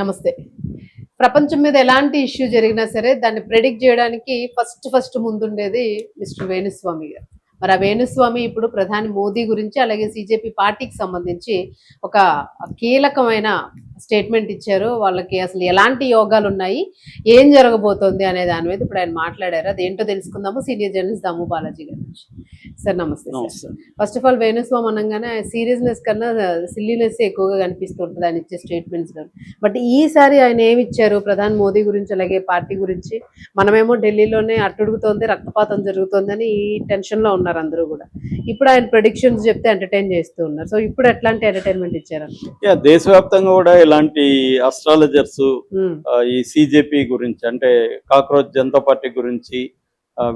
నమస్తే. ప్రపంచం మీద ఎలాంటి ఇష్యూ జరిగినా సరే దాన్ని ప్రెడిక్ట్ చేయడానికి ఫస్ట్ ముందుండేది మిస్టర్ వేణుస్వామి గారు. మరి ఆ వేణుస్వామి ఇప్పుడు ప్రధాని మోదీ గురించి అలాగే సీజేపీ పార్టీకి సంబంధించి ఒక కీలకమైన స్టేట్మెంట్ ఇచ్చారు. వాళ్ళకి అసలు ఎలాంటి యోగాలున్నాయి, ఏం జరగబోతోంది అనే దాని మీద ఇప్పుడు ఆయన మాట్లాడారు. అదేంటో తెలుసుకుందాము సీనియర్ జర్నలిస్ట్ దాము బాలాజీ గారి నుంచి. సార్ నమస్తే. ఫస్ట్ ఆఫ్ ఆల్ వేణుస్వామి అనగానే సీరియస్నెస్ కన్నా సిల్లీనెస్ ఎక్కువగా కనిపిస్తూ ఉంటుంది ఆయన ఇచ్చే స్టేట్మెంట్స్ కానీ. బట్ ఈసారి ఆయన ఏమి ఇచ్చారు ప్రధాని మోదీ గురించి అలాగే పార్టీ గురించి? మనమేమో ఢిల్లీలోనే అట్టుడుగుతోంది, రక్తపాతం జరుగుతోందని ఈ టెన్షన్లో ఉన్నారు అందరూ కూడా. ఇప్పుడు ఆయన ప్రెడిక్షన్స్ చెప్తే ఎంటర్టైన్ చేస్తూ ఉన్నారు. సో ఇప్పుడు ఎట్లాంటి ఎంటర్టైన్మెంట్ ఇచ్చారు? దేశవ్యాప్తంగా కూడా ఇలాంటి అస్ట్రాలజర్స్ ఈ సిజేపీ గురించి అంటే కాక్రోచ్ జనతా పార్టీ గురించి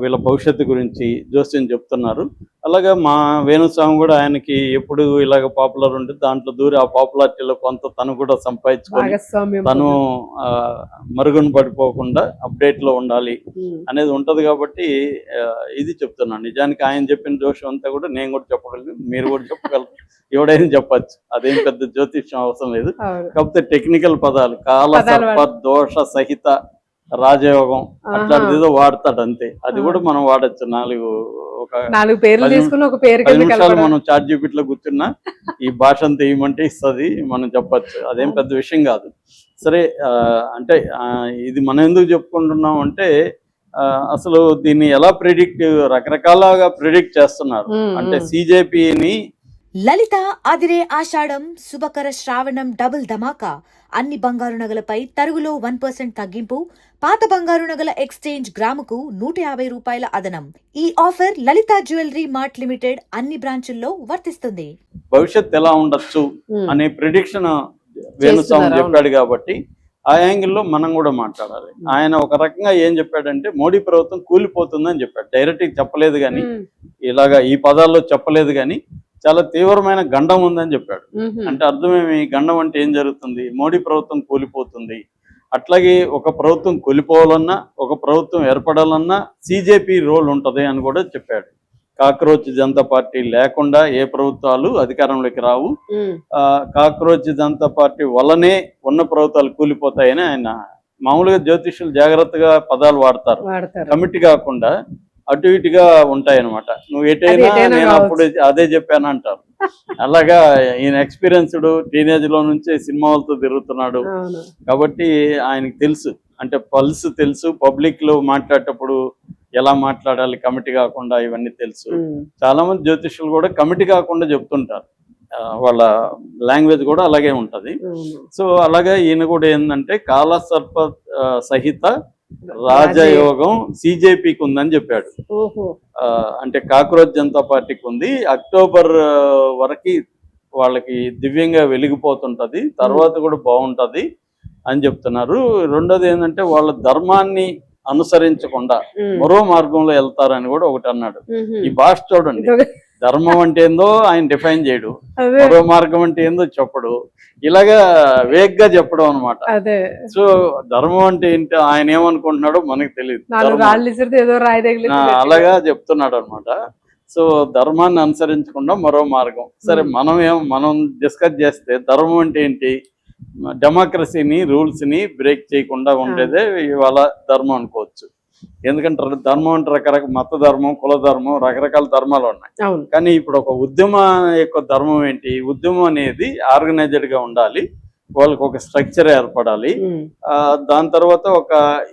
వీళ్ళ భవిష్యత్తు గురించి జోస్యం చెప్తున్నారు. అలాగే మా వేణుస్వామి కూడా ఆయనకి ఎప్పుడు ఇలాగ పాపులర్ ఉంటుంది, దాంట్లో దూరి ఆ పాపులారిటీలో కొంత తను కూడా సంపాదించుకొని తను మరుగున పడిపోకుండా అప్డేట్లో ఉండాలి అనేది ఉంటది. కాబట్టి ఇది చెప్తున్నాను. నిజానికి ఆయన చెప్పిన జోషం అంతా కూడా నేను కూడా చెప్పగలను, మీరు కూడా చెప్పగలరు, ఎవడైనా చెప్పచ్చు. అదేం పెద్ద జ్యోతిష్యం అవసరం లేదు. కాకపోతే టెక్నికల్ పదాలు కాల సర్ప దోష సహిత రాజయోగం అట్లాంటిది ఏదో వాడతాడు అంతే. అది కూడా మనం వాడచ్చు. నాలుగు పేర్లు తీసుకుని ఒక పేరు 10 నిమిషాలు మనం చాట్ జీపీటీలో కూర్చున్నా ఈ భాష అంతా ఏమంటే ఇస్తుంది, మనం చెప్పచ్చు. అదేం పెద్ద విషయం కాదు. సరే, అంటే ఇది మనం ఎందుకు చెప్పుకుంటున్నాం అంటే అసలు దీన్ని ఎలా రకరకాలుగా ప్రిడిక్ట్ చేస్తున్నారు. అంటే సిజేపీని లలిత అదిరే ఆషాఢం శుభకర శ్రావణం డబుల్ ధమాకా. అన్ని బంగారు నగలపై తరుగులో 1% తగ్గింపు. పాత బంగారు నగల ఎక్స్చేంజ్ గ్రాముకు 150 రూపాయల అదనం. ఈ ఆఫర్ లలిత జ్యువెలరీ మార్ట్ లిమిటెడ్ అన్ని బ్రాంచుల్లో వర్తిస్తుంది. భవిష్యత్ ఎలా ఉండొచ్చు అనే ప్రిడిక్షన్ వేణుస్వామి చెప్పాడు కాబట్టి ఆ యాంగిల్లో మనం కూడా మాట్లాడాలి. ఆయన ఒక రకంగా ఏం చెప్పాడంటే మోడీ ప్రభుత్వం కూలిపోతుందని చెప్పాడు. డైరెక్ట్గా చెప్పలేదు కానీ, ఇలాగా ఈ పదాల్లో చెప్పలేదు కానీ చాలా తీవ్రమైన గండం ఉందని చెప్పాడు. అంటే అర్థమేమి? గండం అంటే ఏం జరుగుతుంది? మోడీ ప్రభుత్వం కూలిపోతుంది. అట్లాగే ఒక ప్రభుత్వం కూలిపోవాలన్నా, ఒక ప్రభుత్వం ఏర్పడాలన్నా సిజేపీ రోల్ ఉంటుంది అని కూడా చెప్పాడు. కాక్రోచ్ జనతా పార్టీ లేకుండా ఏ ప్రభుత్వాలు అధికారంలోకి రావు, కాక్రోచ్ జనతా పార్టీ వల్లనే ఉన్న ప్రభుత్వాలు కూలిపోతాయని ఆయన మామూలుగా జ్యోతిష్యులు జాగ్రత్తగా పదాలు వాడతారు. కమిటీ కాకుండా అటు ఇటుగా ఉంటాయన్నమాట. నువ్వు ఎటైనా నేను అప్పుడు అదే చెప్పాను అంటారు. అలాగా ఈయన ఎక్స్పీరియన్స్డ్, టీనేజ్ లో నుంచే సినిమాలతో తిరుగుతున్నాడు కాబట్టి ఆయనకి తెలుసు, అంటే పల్స్ తెలుసు. పబ్లిక్ లో మాట్లాడేటప్పుడు ఎలా మాట్లాడాలి కమిటీ కాకుండా ఇవన్నీ తెలుసు. చాలా మంది జ్యోతిష్యులు కూడా కమిటీ కాకుండా చెప్తుంటారు, వాళ్ళ లాంగ్వేజ్ కూడా అలాగే ఉంటది. సో అలాగే ఈయన కూడా ఏంటంటే కాల సర్ప సహిత రాజయోగం సిజేపీకి ఉందని చెప్పాడు. అంటే కాక్రోచ్ జనతా పార్టీకి ఉంది. అక్టోబర్ వరకు వాళ్ళకి దివ్యంగా వెలిగిపోతుంటది, తర్వాత కూడా బాగుంటది అని చెప్తున్నారు. రెండోది ఏంటంటే వాళ్ళ ధర్మాన్ని అనుసరించకుండా మరో మార్గంలో వెళ్తారని కూడా ఒకటి అన్నాడు. ఈ భాష చూడండి, ధర్మం అంటే ఏందో ఆయన డిఫైన్ చేయడు, మరో మార్గం అంటే ఏందో చెప్పడు, ఇలాగా వేగ్గా చెప్పడం అనమాట. సో ధర్మం అంటే ఏంటి, ఆయన ఏమనుకుంటున్నాడో మనకు తెలియదు, అలాగా చెప్తున్నాడు అనమాట. సో ధర్మాన్ని అనుసరించకుండా మరో మార్గం. సరే, మనం డిస్కస్ చేస్తే ధర్మం అంటే ఏంటి? డెమోక్రసీని, రూల్స్ ని బ్రేక్ చేయకుండా ఉండేదే ఇవాళ ధర్మం అనుకోవచ్చు. ఎందుకంటే ధర్మం అంటే రకరకాల మత ధర్మం, కుల ధర్మం, రకరకాల ధర్మాలు ఉన్నాయి. కానీ ఇప్పుడు ఒక ఉద్యమ యొక్క ధర్మం ఏంటి? ఉద్యమం అనేది ఆర్గనైజ్డ్ గా ఉండాలి, వాళ్ళకి ఒక స్ట్రక్చర్ ఏర్పడాలి. దాని తర్వాత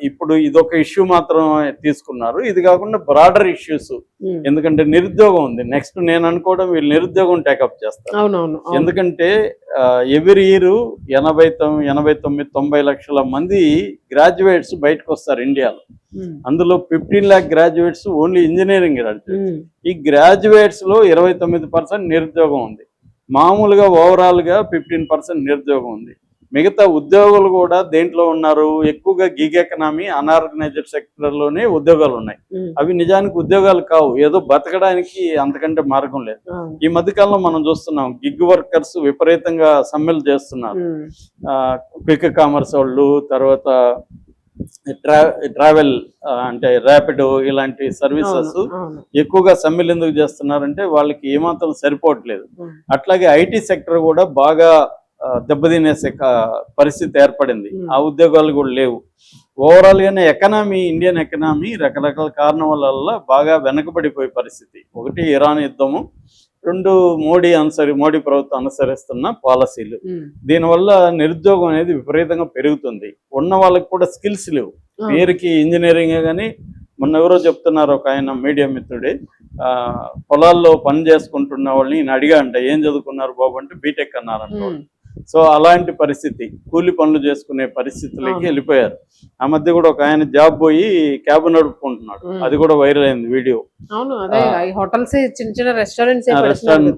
ఇప్పుడు ఇదొక ఇష్యూ మాత్రం తీసుకున్నారు. ఇది కాకుండా బ్రాడర్ ఇష్యూస్, ఎందుకంటే నిరుద్యోగం ఉంది. నెక్స్ట్ నేను అనుకోవడం వీళ్ళు నిరుద్యోగం టేకప్ చేస్తారు. ఎందుకంటే ఎవ్రీ ఇయర్ 89-90 లక్షల మంది గ్రాడ్యుయేట్స్ బయటకు వస్తారు ఇండియాలో. అందులో 15 lakh graduates only engineering graduates. ఈ గ్రాడ్యుయేట్స్ లో 29% నిరుద్యోగం ఉంది. మామూలుగా ఓవరాల్ గా 15% నిరుద్యోగం ఉంది. మిగతా ఉద్యోగులు కూడా దేంట్లో ఉన్నారు? ఎక్కువగా గిగ్ ఎకనామీ, అన్ఆర్గనైజ్డ్ సెక్టర్ లోనే ఉద్యోగాలు ఉన్నాయి. అవి నిజానికి ఉద్యోగాలు కావు, ఏదో బతకడానికి అంతకంటే మార్గం లేదు. ఈ మధ్యకాలంలో మనం చూస్తున్నాం గిగ్ వర్కర్స్ విపరీతంగా సమ్మెలు చేస్తున్నారు. క్విక్ కామర్స్ వాళ్ళు, తర్వాత ట్రావెల్ అంటే ర్యాపిడో ఇలాంటి సర్వీసెస్ ఎక్కువగా సమ్మెలు ఎందుకు చేస్తున్నారంటే వాళ్ళకి ఏమాత్రం సరిపోవట్లేదు. అట్లాగే ఐటీ సెక్టర్ కూడా బాగా దెబ్బతినేసే పరిస్థితి ఏర్పడింది. ఆ ఉద్యోగాలు కూడా లేవు. ఓవరాల్ గానే ఎకనామీ, ఇండియన్ ఎకనామీ రకరకాల కారణాల వల్ల బాగా వెనకబడిపోయే పరిస్థితి. ఒకటి ఇరాన్ యుద్ధము, రెండు మోడీ ప్రభుత్వం అనుసరిస్తున్న పాలసీలు. దీనివల్ల నిరుద్యోగం అనేది విపరీతంగా పెరుగుతుంది. ఉన్న వాళ్ళకి కూడా స్కిల్స్ లేవు. పేరుకి ఇంజనీరింగ్ కానీ, మొన్న ఎవరో చెప్తున్నారు, ఒక ఆయన మీడియా మిత్రుడే, పొలాల్లో పని చేసుకుంటున్న వాళ్ళని ఈయన అడిగా అంట, ఏం చదువుకున్నారు బాబు అంటే బీటెక్ అన్నారంట. సో అలాంటి పరిస్థితి, కూలి పనులు చేసుకునే పరిస్థితులకి వెళ్ళిపోయారు. ఆ మధ్య కూడా ఒక ఆయన జాబ్ పోయి క్యాబ్ నడుపుకుంటున్నాడు, అది కూడా వైరల్ అయింది వీడియో. హోటల్స్, చిన్న చిన్న రెస్టారెంట్స్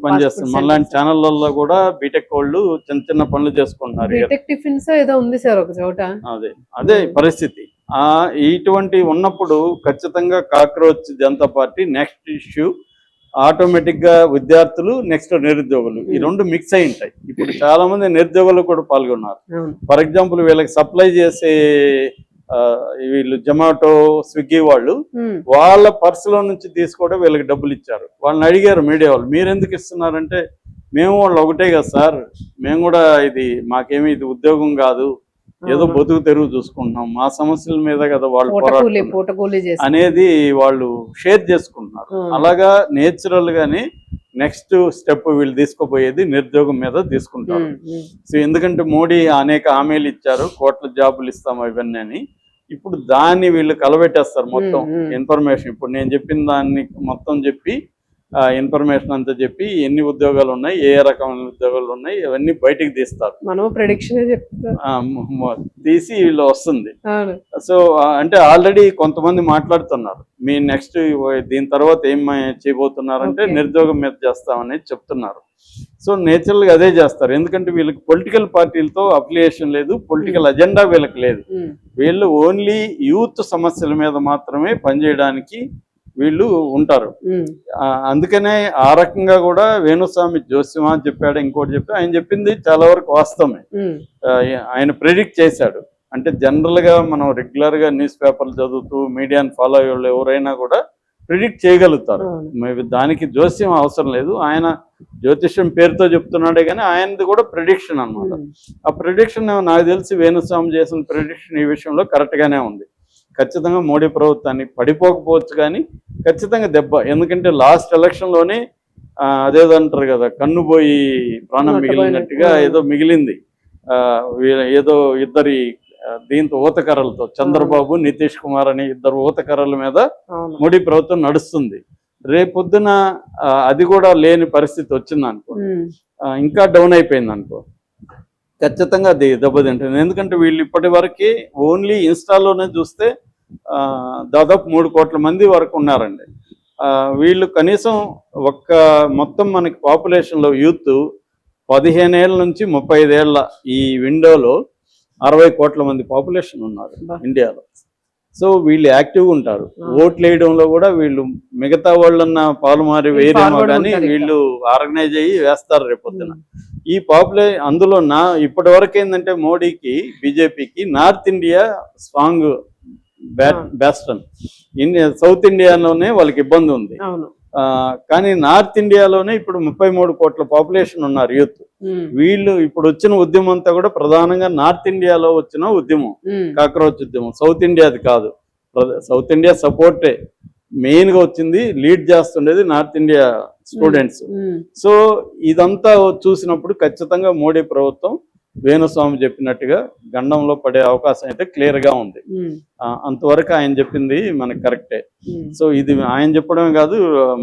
పనిచేస్తుంది. మళ్ళీ ఛానళ్ళల్లో కూడా బీటెక్ వాళ్ళు చిన్న చిన్న పనులు చేసుకుంటున్నారు. బీటెక్ టిఫిన్స్ ఏదో ఉంది సార్ ఒక చోట. అదే పరిస్థితి. ఇటువంటి ఉన్నప్పుడు ఖచ్చితంగా cockroach Janata party next issue automatic గా విద్యార్థులు, నెక్స్ట్ నిరుద్యోగులు, ఈ రెండు మిక్స్ అయి ఉంటాయి. ఇప్పుడు చాలా మంది నిరుద్యోగులు కూడా పాల్గొన్నారు. ఫర్ ఎగ్జాంపుల్ వీళ్ళకి సప్లై చేసే వీళ్ళు జొమాటో, స్విగ్గీ వాళ్ళు వాళ్ళ పర్సులో నుంచి తీసుకోవడం వీళ్ళకి డబ్బులు ఇచ్చారు. వాళ్ళని అడిగారు మీడియా వాళ్ళు, మీరు ఎందుకు ఇస్తున్నారంటే, మేము వాళ్ళు ఒకటే కదా సార్, మేము కూడా మాకేమీ ఇది ఉద్యోగం కాదు, ఏదో బతుకు తెరువు చూసుకుంటున్నాం, మా సమస్యల మీద కదా వాళ్ళు అనేది వాళ్ళు షేర్ చేసుకుంటున్నారు. అలాగా నేచురల్ గానే నెక్స్ట్ స్టెప్ వీళ్ళు తీసుకోపోయేది నిరుద్యోగం మీద తీసుకుంటారు. సో ఎందుకంటే మోడీ అనేక హామీలు ఇచ్చారు, కోట్ల జాబులు ఇస్తాం ఇవన్నీ అని. ఇప్పుడు దాన్ని వీళ్ళు కలబెట్టేస్తారు మొత్తం ఇన్ఫర్మేషన్. ఇప్పుడు నేను చెప్పిన దాన్ని మొత్తం చెప్పి ఇన్ఫర్మేషన్ అంతా చెప్పి ఎన్ని ఉద్యోగాలు ఉన్నాయి, ఏ రకమైన ఉద్యోగాలు ఉన్నాయి, ఇవన్నీ బయటికి తీస్తారు. తీసి వీళ్ళు వస్తుంది. సో అంటే ఆల్రెడీ కొంతమంది మాట్లాడుతున్నారు, మీ నెక్స్ట్ దీని తర్వాత ఏం చేయబోతున్నారంటే నిరుద్యోగం మీద చేస్తామనేది చెప్తున్నారు. సో నేచురల్ గా అదే చేస్తారు. ఎందుకంటే వీళ్ళకి పొలిటికల్ పార్టీలతో అఫిలియేషన్ లేదు, పొలిటికల్ అజెండా వీళ్ళకి లేదు. వీళ్ళు ఓన్లీ యూత్ సమస్యల మీద మాత్రమే పనిచేయడానికి వీళ్ళు ఉంటారు. అందుకనే ఆ రకంగా కూడా వేణుస్వామి జోస్యమా చెప్పాడు, ఇంకోటి చెప్పాడు. ఆయన చెప్పింది చాలా వరకు వాస్తవమే. ఆయన ప్రెడిక్ట్ చేశాడు. అంటే జనరల్ గా మనం రెగ్యులర్ గా న్యూస్ పేపర్లు చదువుతూ మీడియాని ఫాలో అయ్యే వాళ్ళు ఎవరైనా కూడా ప్రిడిక్ట్ చేయగలుగుతారు. దానికి జోస్యం అవసరం లేదు. ఆయన జ్యోతిష్యం పేరుతో చెప్తున్నాడే కానీ ఆయనది కూడా ప్రిడిక్షన్ అన్నమాట. ఆ ప్రిడిక్షన్ నాకు తెలిసి వేణుస్వామి చేసిన ప్రిడిక్షన్ ఈ విషయంలో కరెక్ట్ గానే ఉంది. ఖచ్చితంగా మోడీ ప్రభుత్వాన్ని పడిపోకపోవచ్చు కానీ ఖచ్చితంగా దెబ్బ. ఎందుకంటే లాస్ట్ ఎలక్షన్ లోనే అదేదో అంటారు కదా, కన్ను పోయి ప్రాణం మిగిలినట్టుగా ఏదో మిగిలింది. ఏదో ఇద్దరి దీంతో ఊతకర్రలతో, చంద్రబాబు, నితీష్ కుమార్ అని ఇద్దరు ఊతకర్రల మీద మోడీ ప్రభుత్వం నడుస్తుంది. రేపొద్దున అది కూడా లేని పరిస్థితి వచ్చింది అనుకో, ఇంకా డౌన్ అయిపోయింది అనుకో, ఖచ్చితంగా అది దెబ్బతింటుంది. ఎందుకంటే వీళ్ళు ఇప్పటి వరకు ఓన్లీ ఇన్స్టాలోనే చూస్తే దాదాపు 3 కోట్ల మంది వరకు ఉన్నారండి. వీళ్ళు కనీసం మొత్తం మనకి పాపులేషన్లో యూత్ 15 ఏళ్ళ నుంచి 35 ఏళ్ళ ఈ విండోలో 60 కోట్ల మంది పాపులేషన్ ఉన్నారు ఇండియాలో. సో వీళ్ళు యాక్టివ్గా ఉంటారు. ఓట్లు వేయడంలో కూడా వీళ్ళు మిగతా వాళ్ళన్న పాలుమారి వేయరేమో కానీ వీళ్ళు ఆర్గనైజ్ అయ్యి వేస్తారు రేపొద్దున. ఈ అందులో ఇప్పటి వరకు ఏంటంటే మోడీకి, బీజేపీకి నార్త్ ఇండియా స్ట్రాంగ్ బ్యాస్టన్. సౌత్ ఇండియాలోనే వాళ్ళకి ఇబ్బంది ఉంది. కానీ నార్త్ ఇండియాలోనే ఇప్పుడు 33 కోట్ల పాపులేషన్ ఉన్నారు యూత్. వీళ్ళు ఇప్పుడు వచ్చిన ఉద్యమం అంతా కూడా ప్రధానంగా నార్త్ ఇండియాలో వచ్చిన ఉద్యమం, కాక్రోచ్ ఉద్యమం. సౌత్ ఇండియాది కాదు. సౌత్ ఇండియా సపోర్టే మెయిన్ గా వచ్చింది, లీడ్ చేస్తుండేది నార్త్ ఇండియా స్టూడెంట్స్. సో ఇదంతా చూసినప్పుడు ఖచ్చితంగా మోడీ ప్రభుత్వం వేణుస్వామి చెప్పినట్టుగా గండంలో పడే అవకాశం అయితే క్లియర్ గా ఉంది. అంతవరకు ఆయన చెప్పింది మనకి కరెక్టే. సో ఇది ఆయన చెప్పడమే కాదు,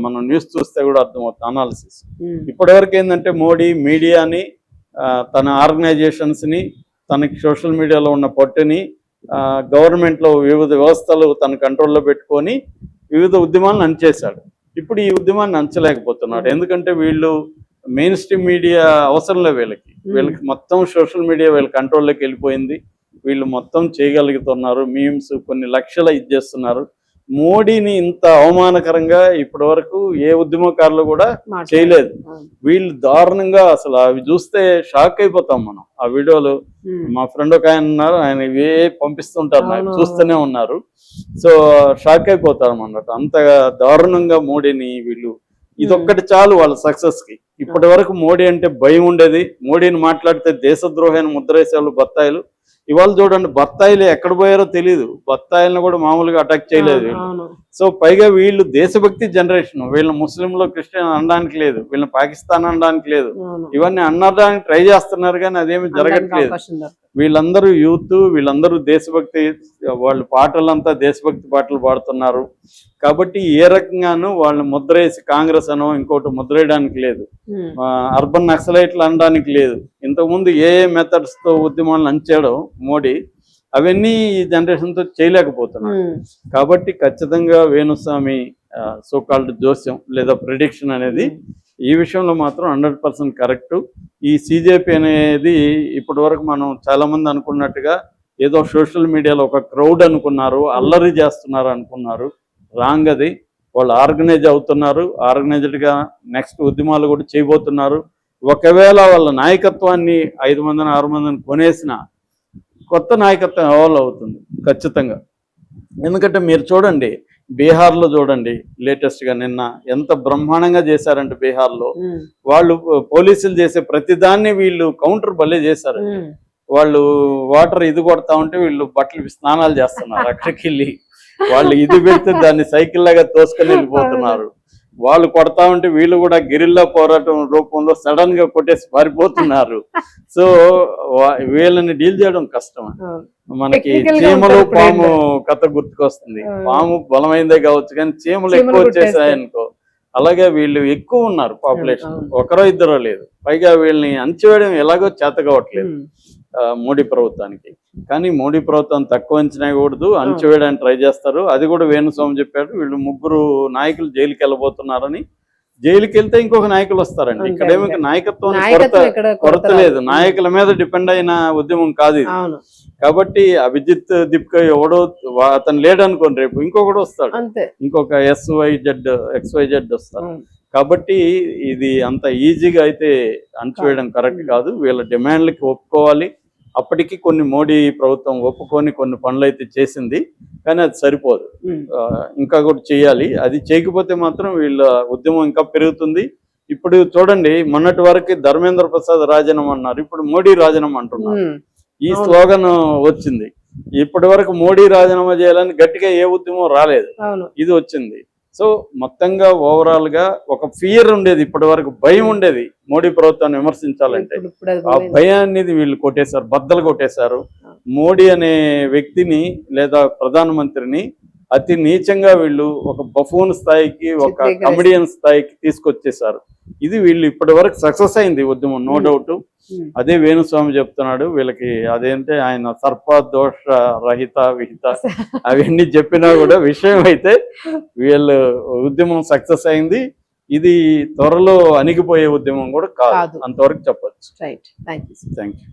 మనం న్యూస్ చూస్తే కూడా అర్థమవుతుంది అనాలిసిస్. ఇప్పటివరకు ఏంటంటే మోడీ మీడియాని, తన ఆర్గనైజేషన్స్ ని, తనకి సోషల్ మీడియాలో ఉన్న పట్టుని, గవర్నమెంట్ లో వివిధ వ్యవస్థలు తన కంట్రోల్లో పెట్టుకొని వివిధ ఉద్యమాలను అణచేశాడు. ఇప్పుడు ఈ ఉద్యమాన్ని అంచలేకపోతున్నాడు. ఎందుకంటే వీళ్ళు మెయిన్ స్ట్రీమ్ మీడియా అవసరం లేదు వీళ్ళకి మొత్తం సోషల్ మీడియా వీళ్ళ కంట్రోల్లోకి వెళ్ళిపోయింది. వీళ్ళు మొత్తం చేయగలుగుతున్నారు. మీమ్స్ కొన్ని లక్షల ఇచ్చేస్తున్నారు. మోడీని ఇంత అవమానకరంగా ఇప్పటి వరకు ఏ ఉద్యమకారులు కూడా చేయలేదు. వీళ్ళు దారుణంగా, అసలు అవి చూస్తే షాక్ అయిపోతాం మనం. ఆ వీడియోలు మా ఫ్రెండ్ ఒక ఆయన ఉన్నారు, ఆయన ఇవే పంపిస్తుంటారు, నాకు చూస్తూనే ఉన్నారు. సో షాక్ అయిపోతారు అన్నట్టు. అంతగా దారుణంగా మోడీని వీళ్ళు, ఇదొక్కటి చాలు వాళ్ళ సక్సెస్ కి. ఇప్పటి వరకు మోడీ అంటే భయం ఉండేది. మోడీని మాట్లాడితే దేశద్రోహాన్ని ముద్రేసే వాళ్ళు బత్తాయిలు. ఇవాళ చూడండి, బత్తాయిలు ఎక్కడ పోయారో తెలియదు. బత్తాయిలను కూడా మామూలుగా అటాక్ చేయలేదు వీళ్ళు. అవును. సో పైగా వీళ్ళు దేశభక్తి జనరేషన్. వీళ్ళని ముస్లింలు క్రిస్టియన్ అనడానికి లేదు, వీళ్ళని పాకిస్తాన్ అనడానికి లేదు. అవును. ఇవన్నీ అనడానికి ట్రై చేస్తున్నారు కానీ అదేమి జరగట్లేదు. అవకాశం దొరకదు. వీళ్ళందరూ యూత్, వీళ్ళందరూ దేశభక్తి, వాళ్ళు పాటలంతా దేశభక్తి పాటలు పాడుతున్నారు. కాబట్టి ఏ రకంగానూ వాళ్ళని ముద్రేసి కాంగ్రెస్ అనో ఇంకోటి ముద్రేయడానికి లేదు. అర్బన్ నక్సలైట్లు అనడానికి లేదు. ఇంతకుముందు ఏ మెథడ్స్ తో ఉద్యమాలను అంచాడో మోడీ, అవన్నీ ఈ జనరేషన్ తో చేయలేకపోతున్నారు. కాబట్టి ఖచ్చితంగా వేణుస్వామి సోకాల్డ్ జోస్యం లేదా ప్రిడిక్షన్ అనేది ఈ విషయంలో మాత్రం 100% కరెక్ట్. ఈ సిజేపీ అనేది ఇప్పటి వరకు మనం చాలా మంది అనుకున్నట్టుగా ఏదో సోషల్ మీడియాలో ఒక క్రౌడ్ అనుకున్నారు, అల్లరి చేస్తున్నారు అనుకున్నారు. రాంగ్ అది. వాళ్ళు ఆర్గనైజ్ అవుతున్నారు, ఆర్గనైజ్డ్గా నెక్స్ట్ ఉద్యమాలు కూడా చేయబోతున్నారు. ఒకవేళ వాళ్ళ నాయకత్వాన్ని 5 మందిని 6 మందిని కొనేసిన కొత్త నాయకత్వం ఎవాల్వ్ అవుతుంది ఖచ్చితంగా. ఎందుకంటే మీరు చూడండి, బీహార్లో చూడండి, లేటెస్ట్గా నిన్న ఎంత బ్రహ్మాండంగా చేశారంటే బీహార్లో వాళ్ళు పోలీసులు చేసే ప్రతిదాన్ని వీళ్ళు కౌంటర్ భలే చేశారు. వాళ్ళు వాటర్ ఇది కొడతా ఉంటే వీళ్ళు బట్టలు స్నానాలు చేస్తున్నారు అక్కడికి వెళ్ళి. వాళ్ళు ఇది పెడితే దాన్ని సైకిల్ లాగా తోసుకొని వెళ్ళిపోతున్నారు. వాళ్ళు కొడతా ఉంటే వీళ్ళు కూడా గిరిల్లా పోరాటం రూపంలో సడన్ గా కొట్టేసి పారిపోతున్నారు. సో వీళ్ళని డీల్ చేయడం కష్టం. మనకి చీమలు పాము కథ గుర్తుకొస్తుంది. పాము బలమైందే కావచ్చు కానీ చీమలు ఎక్కువ వచ్చేసాయనుకో. అలాగే వీళ్ళు ఎక్కువ ఉన్నారు పాపులేషన్, ఒకరో ఇద్దరో లేదు. పైగా వీళ్ళని అణచివేయడం ఎలాగో చేత కావట్లేదు మోడీ ప్రభుత్వానికి. కానీ మోడీ ప్రభుత్వం తక్కువ అంచనా కూడదు, అణచివేయడానికి ట్రై చేస్తారు. అది కూడా వేణుస్వామి చెప్పాడు. వీళ్ళు 3 నాయకులు జైలుకి వెళ్ళబోతున్నారని. జైలుకి వెళ్తే ఇంకొక నాయకులు వస్తారండి. ఇక్కడేమో నాయకత్వం కొరత లేదు. నాయకుల మీద డిపెండ్ అయిన ఉద్యమం కాదు ఇది. కాబట్టి అభిజిత్ దిప్కా ఎవడో అతను లేడనుకోండి, రేపు ఇంకొకడు వస్తాడు, ఇంకొక XYZ వస్తాడు. కాబట్టి ఇది అంత ఈజీగా అయితే అణచివేయడం కరెక్ట్ కాదు. వీళ్ళ డిమాండ్లకి ఒప్పుకోవాలి. అప్పటికి కొన్ని మోడీ ప్రభుత్వం ఒప్పుకొని కొన్ని పనులు అయితే చేసింది, కానీ అది సరిపోదు, ఇంకా కూడా చేయాలి. అది చేయకపోతే మాత్రం వీళ్ళ ఉద్యమం ఇంకా పెరుగుతుంది. ఇప్పుడు చూడండి, మొన్నటి వరకు ధర్మేంద్ర ప్రసాద్ రాజీనామా అన్నారు, ఇప్పుడు మోడీ రాజీనామా అంటున్నారు. ఈ స్లోగన్ వచ్చింది. ఇప్పటి వరకు మోడీ రాజీనామా చేయాలని గట్టిగా ఏ ఉద్యమం రాలేదు, ఇది వచ్చింది. సో మొత్తంగా ఓవరాల్ గా ఒక ఫియర్ ఉండేది, ఇప్పటి వరకు భయం ఉండేది మోడీ ప్రభుత్వాన్ని విమర్శించాలంటే. ఆ భయాన్ని వీళ్ళు కొట్టేశారు, బద్దలు కొట్టేశారు. మోడీ అనే వ్యక్తిని లేదా ప్రధానమంత్రిని అతి నీచంగా వీళ్ళు ఒక బఫూన్ స్థాయికి, ఒక కమెడియన్ స్థాయికి తీసుకొచ్చేసారు. ఇది వీళ్ళు ఇప్పటి వరకు సక్సెస్ అయింది ఉద్యమం, నో డౌట్. అదే వేణుస్వామి చెప్తున్నాడు వీళ్ళకి. అదేంటే ఆయన సర్పదోష రహిత విహిత అవన్నీ చెప్పినా కూడా విషయం అయితే వీళ్ళు ఉద్యమం సక్సెస్ అయింది. ఇది త్వరలో అణిగిపోయే ఉద్యమం కూడా కాదు, అంతవరకు చెప్పచ్చు. Right, thank you.